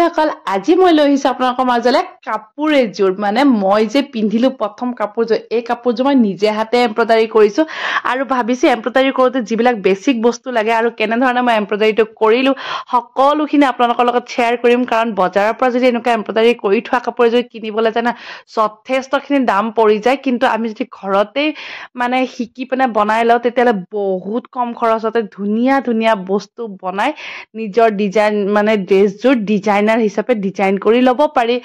সকল আজি মই লৈ আহিছো আপোনালোকৰ মাজলৈ কাপোৰ এযোৰ মানে মই যে পিন্ধিলো প্ৰথম কাপোৰযোৰ এই কাপোৰযোৰ মই নিজে হাতে এমব্ৰইডাৰী কৰিছো আৰু ভাবিছো এমব্ৰইডাৰী কৰোতে যিবিলাক বেসিক বস্তু লাগে আৰু কেনে ধৰণে মই এমব্ৰইডাৰীটো কৰিলো সকলোখিনি আপোনালোকৰ লগত শেয়াৰ কৰিম কাৰণ বজাৰৰ পৰা যদি এনেকুৱা এমব্ৰইডাৰী কৰি থোৱা কাপোৰ এযোৰ কিনিবলৈ জানা যথেষ্টখিনি দাম পৰি যায় কিন্তু আমি যদি ঘৰতে মানে শিকি পিনে বনাই লওঁ তেতিয়ালে বহুত কম খৰচতে ধুনীয়া ধুনীয়া বস্তু বনাই নিজৰ ডিজাইন মানে ড্ৰেছযোৰ ডিজাইনাৰ হিচাপে ডিজাইন কৰি ল'ব পাৰি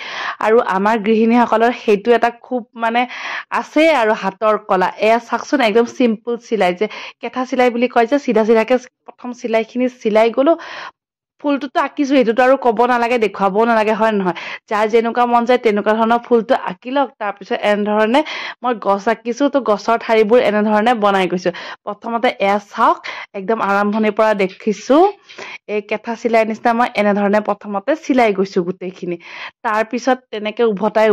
আৰু আমাৰ গৃহিণীসকলৰ সেইটো এটা খুব মানে আছে আৰু হাতৰ কলা এয়া চাকচোন একদম সিম্পল চিলাই যে কেঁথা চিলাই বুলি কয় যে সিধা সিধাকে প্ৰথম চিলাইখিনি চিলাই গলো ফুলটোতো আঁকিছো সেইটোতো আৰু ক'ব নালাগে দেখুৱাবও নালাগে হয় নহয় যাৰ যেনেকুৱা মন যায় তেনেকুৱা ধৰণৰ ফুলটো আঁকি লওক তাৰপিছত এনেধৰণে মই গছ আঁকিছো তো গছৰ ঠাৰিবোৰ এনেধৰণে বনাই গৈছো প্ৰথমতে এয়া চাওক একদম আৰম্ভণিৰ পৰা দেখিছো এই কেঁথা চিলাই নিচিনা মই এনেধৰণে প্ৰথমতে চিলাই গৈছো গোটেইখিনি তাৰপিছত তেনেকে উভতাই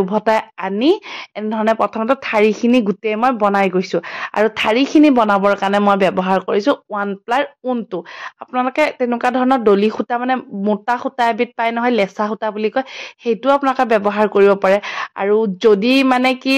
আনি এনেধৰণে প্ৰথমতে ঠাৰিখিনি গোটেই মই বনাই গৈছো আৰু ঠাৰিখিনি বনাবৰ কাৰণে মই ব্যৱহাৰ কৰিছো 1 প্লাই ঊণটো আপোনালোকে তেনেকুৱা ধৰণৰ দলি সূতা মানে মোটা সূতা এবিধ পাই নহয় লেচা সূতা বুলি কয় সেইটো আপোনালোকে ব্যৱহাৰ কৰিব পাৰে আৰু যদি মানে কি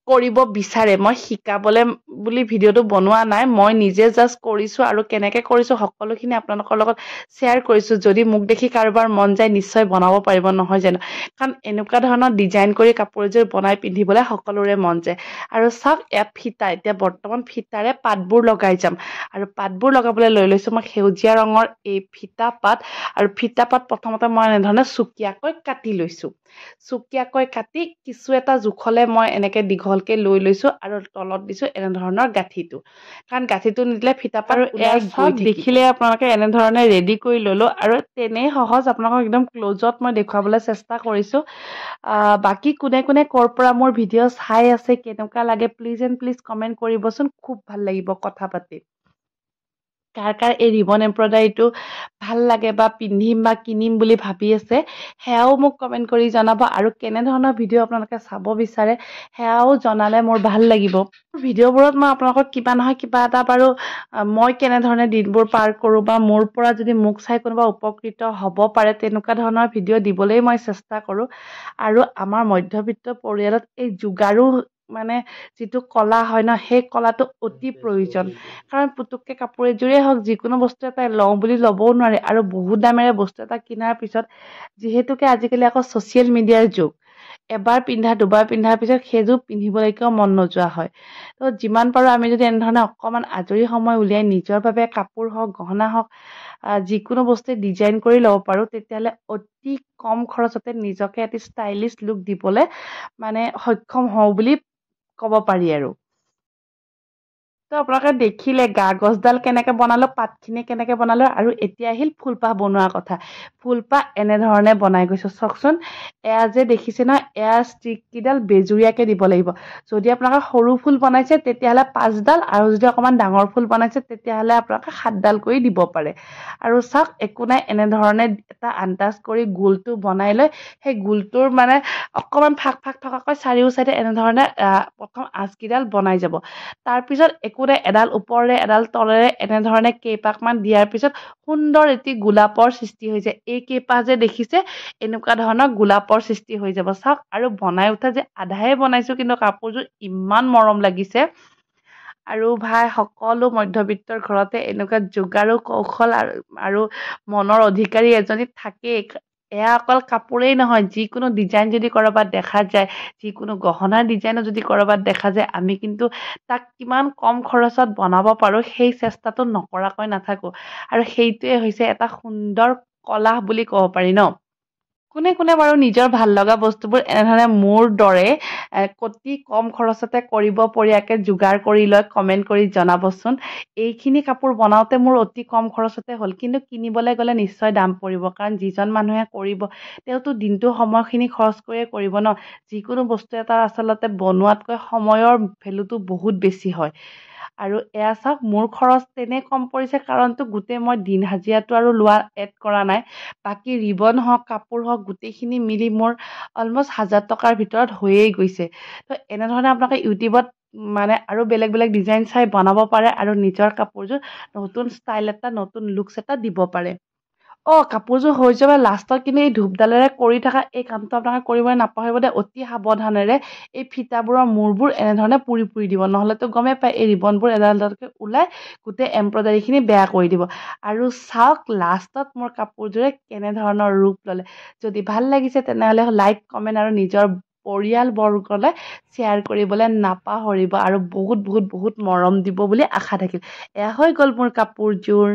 কৰিব বিচাৰে মই শিকাবলে বুলি ভিডিওটো বনোৱা নাই মই নিজে জাস্ট কৰিছো আৰু কেনেকে কৰিছো সকলোখিনি আপোনালোকৰ লগত শেয়াৰ কৰিছো যদি মোক দেখি কাৰোবাৰ মন যায় নিশ্চয় বনাব পাৰিব নহয় জানো কাৰণ এনেকুৱা ধৰণৰ ডিজাইন কৰি কাপোৰযোৰ বনাই পিন্ধিবলৈ সকলোৰে মন যায় আৰু চাওক ইয়াত ফিতা এতিয়া বৰ্তমান ফিতাৰে পাতবোৰ লগাই যাম আৰু পাতবোৰ লগাবলৈ লৈ লৈছো মই সেউজীয়া ৰঙৰ এই ফিতা পাত আৰু ফিতা পাত প্ৰথমতে মই এনেধৰণে চুকিয়াকৈ কাটি লৈছো চুকিয়াকৈ কাটি কিছু এটা জোখলে মই এনেকে দীঘলকে লৈ লৈছো আৰু তলত দিছো এনেধৰণৰ গাঁঠিটো কাৰণ গাঁঠিটো নিদিলে ফিতা পাত এয়া সব দেখিলে আপোনালোকে এনেধৰণে ৰেডি কৰি ললো আৰু তেনে সহজ আপোনালোকক একদম ক্লোজত মই দেখুৱাবলৈ চেষ্টা কৰিছো বাকি কোনে কোনে কৰ পৰা মোৰ ভিডিঅ' চাই আছে কেনেকুৱা লাগে প্লিজ কমেন্ট কৰিবচোন খুব ভাল লাগিব কথা পাতি কাৰ এই ৰিবন এমব্ৰইডাৰীটো ভাল লাগে বা পিন্ধিম বা কিনিম বুলি ভাবি আছে সেয়াও মোক কমেন্ট কৰি জনাব আৰু কেনে ধৰণৰ ভিডিঅ' আপোনালোকে চাব বিচাৰে সেয়াও জনালে মোৰ ভাল লাগিব ভিডিঅ'বোৰত মই আপোনালোকক কিবা নহয় কিবা এটা বাৰু মই কেনে ধৰণে দিনবোৰ পাৰ কৰো বা মোৰ পৰা যদি মোক চাই কোনোবা উপকৃত হ'ব পাৰে তেনেকুৱা ধৰণৰ ভিডিঅ' দিবলৈ মই চেষ্টা কৰো আৰু আমাৰ মধ্যবিত্ত পৰিয়ালত এই যোগাৰো মানে যিটো কলা হয় ন সেই কলাটো অতি প্ৰয়োজন কাৰণ পুতুককে কাপোৰ এযোৰে হওক যিকোনো বস্তু এটা লওঁ বুলি ল'বও নোৱাৰে আৰু বহুত দামেৰে বস্তু এটা কিনাৰ পিছত যিহেতুকে আজিকালি আকৌ ছচিয়েল মিডিয়াৰ যুগ এবাৰ পিন্ধা দুবাৰ পিন্ধাৰ পিছত সেইযোৰ পিন্ধিবলৈকেও মন নোযোৱা হয় তো যিমান পাৰো আমি যদি এনেধৰণে অকমান আজৰি সময় উলিয়াই নিজৰ বাবে কাপোৰ হওক গহনা হওক যিকোনো বস্তু ডিজাইন কৰি ল'ব পাৰো তেতিয়াহ'লে অতি কম খৰচতে নিজকে এটি ষ্টাইলিছ লুক দিবলৈ মানে সক্ষম হওঁ বুলি ক'ব পাৰি আৰু তো আপোনালোকে দেখিলে গা গছডাল কেনেকে বনালো পাতখিনি কেনেকে বনালো আৰু এতিয়া আহিল ফুলপাহ বনোৱাৰ কথা ফুলপাহ এনেধৰণে বনাই গৈছো চাওকচোন এয়া যে দেখিছে ন এয়া ষ্টিক কিডাল বেজুৰীয়াকে দিব লাগিব যদি আপোনালোকে সৰু ফুল বনাইছে তেতিয়াহ'লে 5ডাল আৰু যদি অকমান ডাঙৰ ফুল বনাইছে তেতিয়াহ'লে আপোনালোকে 7ডাল কৰি দিব পাৰে আৰু চাওক একো নাই এনেধৰণে এটা আন্দাজ কৰি গোলটো বনাই লৈ সেই গোলটোৰ মানে অকমান ফাক থকাকৈ চাৰিও চাইডে এনেধৰণে প্ৰথম আঁচকিডাল বনাই যাব তাৰপিছত একো নাই এডাল ওপৰেৰে এডাল তলেৰে এনেধৰণে কেইপাকমান দিয়াৰ পিছত সুন্দৰ এটি গোলাপৰ সৃষ্টি হৈ যায় এই কেইপাহ যে দেখিছে এনেকুৱা ধৰণৰ গোলাপৰ সৃষ্টি হৈ যাব চাওক আৰু বনাই উঠা যে আধাহে বনাইছো কিন্তু কাপোৰযোৰ ইমান মৰম লাগিছে আৰু ভাই সকলো মধ্যবিত্তৰ ঘৰতে এনেকুৱা যোগাৰু কৌশল আৰু মনৰ অধিকাৰী এজনী থাকেই এয়া অকল কাপোৰেই নহয় যিকোনো ডিজাইন যদি কৰবাত দেখা যায় যিকোনো গহনাৰ ডিজাইনো যদি কৰবাত দেখা যায় আমি কিন্তু তাক কিমান কম খৰচত বনাব পাৰো সেই চেষ্টাটো নকৰাকৈ নাথাকো আৰু সেইটোৱে হৈছে এটা সুন্দৰ কলা বুলি ক'ব পাৰি ন কোনে কোনে বাৰু নিজৰ ভাল লগা বস্তুবোৰ এনেধৰণে মোৰ দৰে অতি কম খৰচতে কৰিব পৰাকে যোগাৰ কৰি লৈ কমেন্ট কৰি জনাবচোন এইখিনি কাপোৰ বনাওতে মোৰ অতি কম খৰচতে হ'ল কিন্তু কিনিবলৈ গ'লে নিশ্চয় দাম পৰিব কাৰণ যিজন মানুহে কৰিব তেওঁতো দিনটো সময়খিনি খৰচ কৰিয়ে কৰিব ন যিকোনো বস্তু এটা আচলতে বনোৱাতকৈ সময়ৰ ভেলুটো বহুত বেছি হয় আৰু এয়া চাওক মোৰ খৰচ তেনে কম পৰিছে কাৰণটো গোটেই মই দিন হাজিৰাটো আৰু লোৱা এড কৰা নাই বাকী ৰিবন হওক কাপোৰ হওক গোটেইখিনি মিলি মোৰ অলমষ্ট 1000 টকাৰ ভিতৰত হৈয়ে গৈছে তো এনেধৰণে আপোনালোকে ইউটিউবত মানে আৰু বেলেগ বেলেগ ডিজাইন চাই বনাব পাৰে আৰু নিজৰ কাপোৰযোৰ নতুন ষ্টাইল এটা নতুন লুকছ এটা দিব পাৰে কাপোৰযোৰ হৈ যাব লাষ্টত কিন্তু এই ধূপডালেৰে কৰি থকা এই কামটো আপোনালোকে কৰিবলৈ নাপাহৰিব দেই অতি সাৱধানেৰে এই ফিতাবোৰৰ মূৰবোৰ এনেধৰণে পুৰি দিব নহ'লেতো গমেই পায় এই ৰিবনবোৰ এডাল এডালকৈ ওলাই গোটেই এমব্ৰইডাৰীখিনি বেয়া কৰি দিব আৰু চাওক লাষ্টত মোৰ কাপোৰযোৰে কেনেধৰণৰ ৰূপ ল'লে যদি ভাল লাগিছে তেনেহ'লে লাইক কমেণ্ট আৰু নিজৰ পৰিয়ালবৰ্গলৈ শ্বেয়াৰ কৰিবলৈ নাপাহৰিব আৰু বহুত বহুত বহুত মৰম দিব বুলি আশা থাকিল এয়া হৈ গ'ল মোৰ কাপোৰযোৰ